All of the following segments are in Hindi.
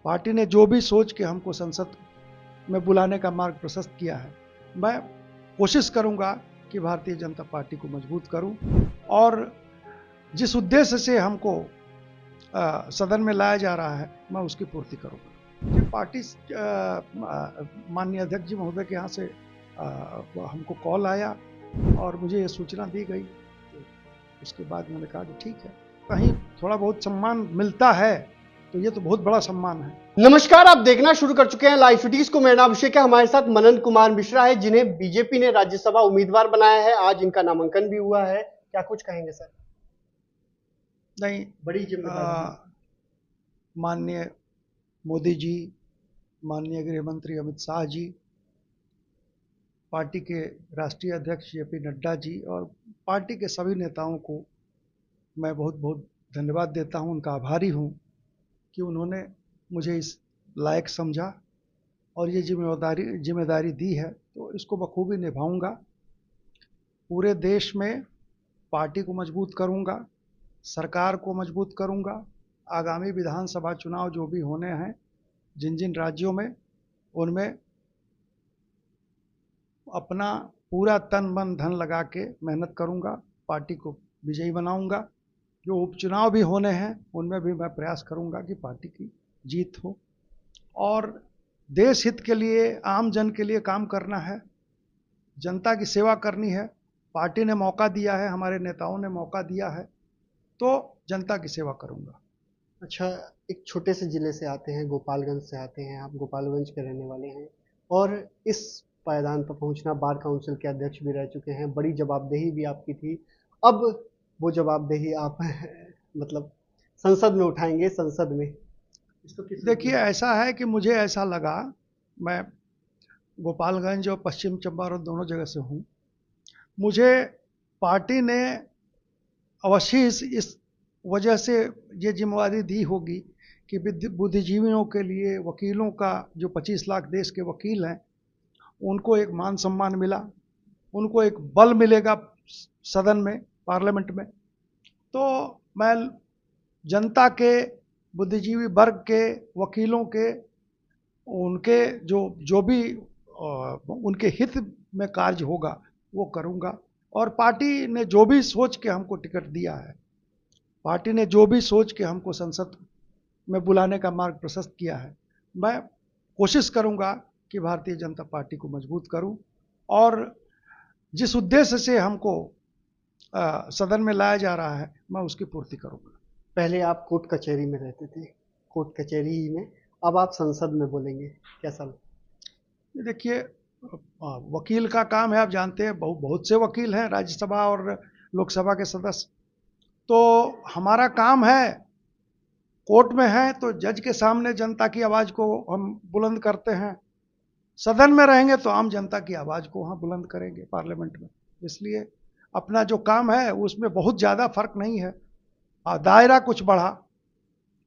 पार्टी ने जो भी सोच के हमको संसद में बुलाने का मार्ग प्रशस्त किया है, मैं कोशिश करूंगा कि भारतीय जनता पार्टी को मजबूत करूं और जिस उद्देश्य से हमको सदन में लाया जा रहा है, मैं उसकी पूर्ति करूंगा। पार्टी माननीय अध्यक्ष जी महोदय के यहाँ से हमको कॉल आया और मुझे ये सूचना दी गई। उसके बाद मैंने कहा कि ठीक है, कहीं थोड़ा बहुत सम्मान मिलता है तो ये तो बहुत बड़ा सम्मान है। नमस्कार, आप देखना शुरू कर चुके हैं लाइव सिटीज को। मेरा नाम अभिषेक है। हमारे साथ मनन कुमार मिश्रा है, जिन्हें बीजेपी ने राज्यसभा उम्मीदवार बनाया है। आज इनका नामांकन भी हुआ है। क्या कुछ कहेंगे सर? नहीं, बड़ी जिम्मेदारी। माननीय मोदी जी, माननीय गृह मंत्री अमित शाह जी, पार्टी के राष्ट्रीय अध्यक्ष जेपी नड्डा जी और पार्टी के सभी नेताओं को मैं बहुत बहुत धन्यवाद देता हूं, उनका आभारी हूं कि उन्होंने मुझे इस लायक समझा और ये जिम्मेदारी दी है, तो इसको बखूबी निभाऊंगा। पूरे देश में पार्टी को मजबूत करूंगा, सरकार को मजबूत करूंगा। आगामी विधानसभा चुनाव जो भी होने हैं जिन जिन राज्यों में, उनमें अपना पूरा तन मन धन लगा के मेहनत करूंगा, पार्टी को विजयी बनाऊंगा। जो उपचुनाव भी होने हैं उनमें भी मैं प्रयास करूंगा कि पार्टी की जीत हो और देश हित के लिए, आम जन के लिए काम करना है, जनता की सेवा करनी है। पार्टी ने मौका दिया है, हमारे नेताओं ने मौका दिया है, तो जनता की सेवा करूंगा। अच्छा, एक छोटे से जिले से आते हैं, गोपालगंज से आते हैं। आप गोपालगंज के रहने वाले हैं और इस पायदान पर पहुंचना, बार काउंसिल के अध्यक्ष भी रह चुके हैं। बड़ी जवाबदेही भी आपकी थी। अब वो जवाबदेही आप मतलब संसद में उठाएंगे। संसद में इसको देखिए, ऐसा है कि मुझे ऐसा लगा, मैं गोपालगंज और पश्चिम चंपारण दोनों जगह से हूँ, मुझे पार्टी ने अवश्य इस वजह से ये जिम्मेदारी दी होगी कि बुद्धिजीवियों के लिए, वकीलों का, जो 25 लाख देश के वकील हैं, उनको एक मान सम्मान मिला, उनको एक बल मिलेगा सदन में, पार्लियामेंट में। तो मैं जनता के, बुद्धिजीवी वर्ग के, वकीलों के, उनके जो भी उनके हित में कार्य होगा वो करूंगा। और पार्टी ने जो भी सोच के हमको टिकट दिया है, पार्टी ने जो भी सोच के हमको संसद में बुलाने का मार्ग प्रशस्त किया है, मैं कोशिश करूंगा कि भारतीय जनता पार्टी को मजबूत करूं और जिस उद्देश्य से हमको सदन में लाया जा रहा है, मैं उसकी पूर्ति करूंगा। पहले आप कोर्ट कचहरी में रहते थे, कोर्ट कचहरी ही में, अब आप संसद में बोलेंगे, कैसा? देखिए, वकील का काम है, आप जानते हैं, बहुत से वकील हैं, राज्यसभा और लोकसभा के सदस्य। तो हमारा काम है, कोर्ट में है तो जज के सामने जनता की आवाज़ को हम बुलंद करते हैं, सदन में रहेंगे तो आम जनता की आवाज़ को वहाँ बुलंद करेंगे पार्लियामेंट में। इसलिए अपना जो काम है उसमें बहुत ज़्यादा फर्क नहीं है। दायरा कुछ बढ़ा,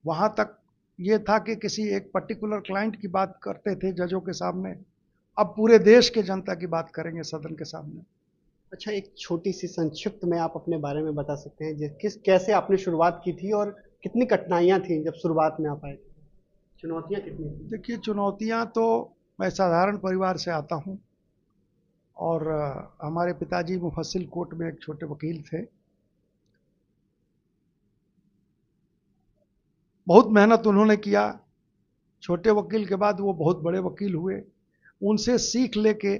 वहाँ तक ये था कि किसी एक पर्टिकुलर क्लाइंट की बात करते थे जजों के सामने, अब पूरे देश के जनता की बात करेंगे सदन के सामने। अच्छा, एक छोटी सी संक्षिप्त में आप अपने बारे में बता सकते हैं, कैसे आपने शुरुआत की थी और कितनी कठिनाइयाँ थी जब शुरुआत में आप आए थे? चुनौतियाँ कितनी थी? देखिए, चुनौतियाँ तो, मैं साधारण परिवार से आता हूँ और हमारे पिताजी मुफस्सिल कोर्ट में एक छोटे वकील थे। बहुत मेहनत उन्होंने किया, छोटे वकील के बाद वो बहुत बड़े वकील हुए। उनसे सीख लेके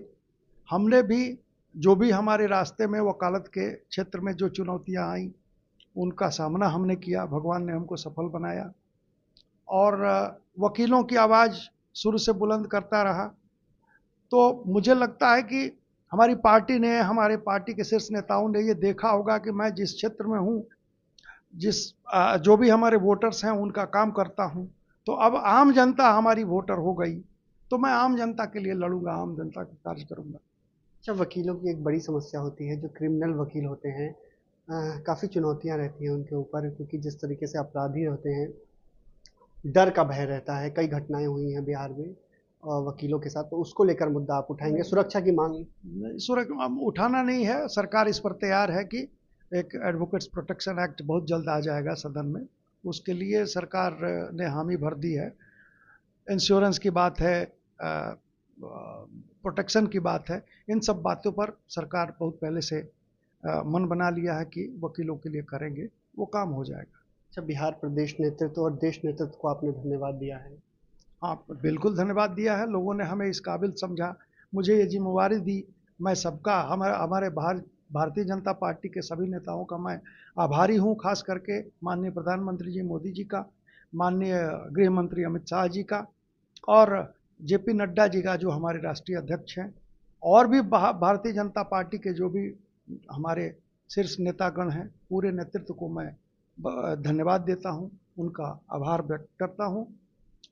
हमने भी, जो भी हमारे रास्ते में वकालत के क्षेत्र में जो चुनौतियां आई, उनका सामना हमने किया। भगवान ने हमको सफल बनाया और वकीलों की आवाज़ शुरू से बुलंद करता रहा। तो मुझे लगता है कि हमारी पार्टी ने, हमारे पार्टी के शीर्ष नेताओं ने ये देखा होगा कि मैं जिस क्षेत्र में हूँ, जो भी हमारे वोटर्स हैं, उनका काम करता हूँ। तो अब आम जनता हमारी वोटर हो गई, तो मैं आम जनता के लिए लड़ूंगा, आम जनता का कार्य करूंगा। अच्छा, वकीलों की एक बड़ी समस्या होती है, जो क्रिमिनल वकील होते हैं, काफ़ी चुनौतियाँ रहती हैं उनके ऊपर, क्योंकि जिस तरीके से अपराधी होते हैं, डर का भय रहता है। कई घटनाएं हुई हैं बिहार में वकीलों के साथ, तो उसको लेकर मुद्दा आप उठाएंगे? सुरक्षा की मांग? सुरक्षा उठाना नहीं है, सरकार इस पर तैयार है कि एक एडवोकेट्स प्रोटेक्शन एक्ट बहुत जल्द आ जाएगा सदन में, उसके लिए सरकार ने हामी भर दी है। इंश्योरेंस की बात है, प्रोटेक्शन की बात है, इन सब बातों पर सरकार बहुत पहले से मन बना लिया है कि वकीलों के लिए करेंगे, वो काम हो जाएगा। अच्छा, बिहार प्रदेश नेतृत्व और देश नेतृत्व को आपने धन्यवाद दिया है। हाँ, बिल्कुल धन्यवाद दिया है। लोगों ने हमें इस काबिल समझा, मुझे ये जिम्मेवारी दी। मैं सबका, हमारे भारतीय जनता पार्टी के सभी नेताओं का मैं आभारी हूँ, खास करके माननीय प्रधानमंत्री जी मोदी जी का, माननीय गृह मंत्री अमित शाह जी का, और जेपी नड्डा जी का जो हमारे राष्ट्रीय अध्यक्ष हैं, और भी भारतीय जनता पार्टी के जो भी हमारे शीर्ष नेतागण हैं, पूरे नेतृत्व को मैं धन्यवाद देता हूँ, उनका आभार व्यक्त करता हूँ।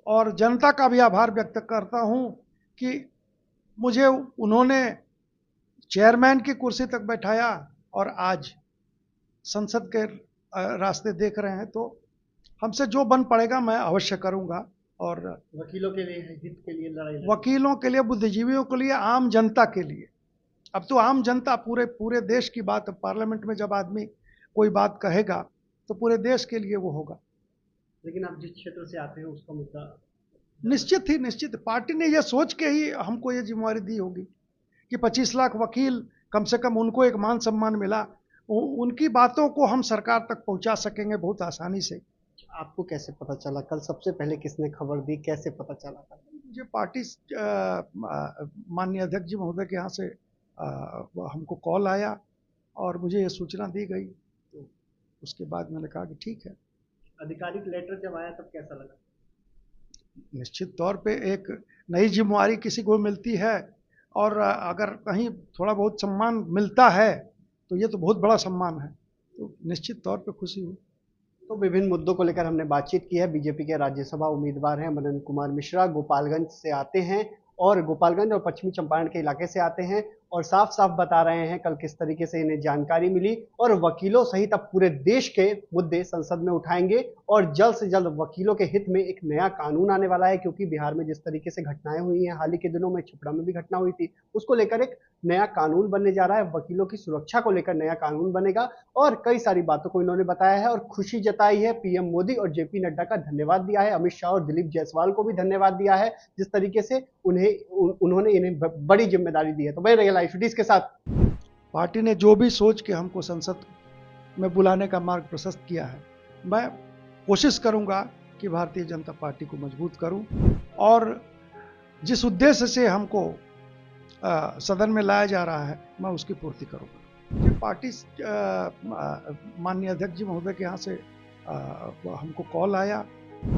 और जनता का भी आभार व्यक्त करता हूँ कि मुझे उन्होंने चेयरमैन की कुर्सी तक बैठाया और आज संसद के रास्ते देख रहे हैं। तो हमसे जो बन पड़ेगा मैं अवश्य करूँगा। और वकीलों के लिए, हित के लिए लड़ाई, वकीलों के लिए, बुद्धिजीवियों के लिए, आम जनता के लिए। अब तो आम जनता, पूरे देश की बात, पार्लियामेंट में जब आदमी कोई बात कहेगा तो पूरे देश के लिए वो होगा। लेकिन आप जिस क्षेत्र से आते हैं उसका मुद्दा निश्चित पार्टी ने यह सोच के ही हमको ये जिम्मेवारी दी होगी कि 25 लाख वकील, कम से कम उनको एक मान सम्मान मिला, उनकी बातों को हम सरकार तक पहुंचा सकेंगे बहुत आसानी से। आपको कैसे पता चला? कल सबसे पहले किसने खबर दी, कैसे पता चला था? मुझे पार्टी माननीय अध्यक्ष जी महोदय के यहाँ से हमको कॉल आया और मुझे ये सूचना दी गई। तो उसके बाद मैंने कहा कि ठीक है। आधिकारिक लेटर जब आया तब कैसा लगा? निश्चित तौर पे एक नई जिम्मेवारी किसी को मिलती है, और अगर कहीं थोड़ा बहुत सम्मान मिलता है तो ये तो बहुत बड़ा सम्मान है, तो निश्चित तौर पे खुशी हुई। तो विभिन्न मुद्दों को लेकर हमने बातचीत की है। बीजेपी के राज्यसभा उम्मीदवार हैं मनन कुमार मिश्रा, गोपालगंज से आते हैं, और गोपालगंज और पश्चिमी चंपारण के इलाके से आते हैं, और साफ साफ बता रहे हैं कल किस तरीके से इन्हें जानकारी मिली, और वकीलों सहित अब पूरे देश के मुद्दे संसद में उठाएंगे, और जल्द से जल्द वकीलों के हित में एक नया कानून आने वाला है। क्योंकि बिहार में जिस तरीके से घटनाएं हुई हैं, हाल ही के दिनों में छपरा में भी घटना हुई थी, उसको लेकर एक नया कानून बनने जा रहा है। वकीलों की सुरक्षा को लेकर नया कानून बनेगा, और कई सारी बातों को इन्होंने बताया है और खुशी जताई है। पीएम मोदी और जेपी नड्डा का धन्यवाद दिया है, अमित शाह और दिलीप जायसवाल को भी धन्यवाद दिया है, जिस तरीके से उन्होंने इन्हें बड़ी जिम्मेदारी दी है। तो बने रहिए लाइव शूटीज के साथ। पार्टी ने जो भी सोच के हमको संसद में बुलाने का मार्ग प्रशस्त किया है, मैं कोशिश करूंगा कि भारतीय जनता पार्टी को मजबूत करूं, और जिस उद्देश्य से हमको सदन में लाया जा रहा है मैं उसकी पूर्ति करूंगा। पार्टी माननीय अध्यक्ष जी महोदय के यहाँ से हमको कॉल आया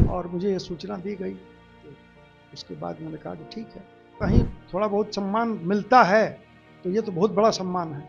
और मुझे ये सूचना दी गई। तो उसके बाद मैंने कहा कि ठीक है, कहीं थोड़ा बहुत सम्मान मिलता है तो ये तो बहुत बड़ा सम्मान है।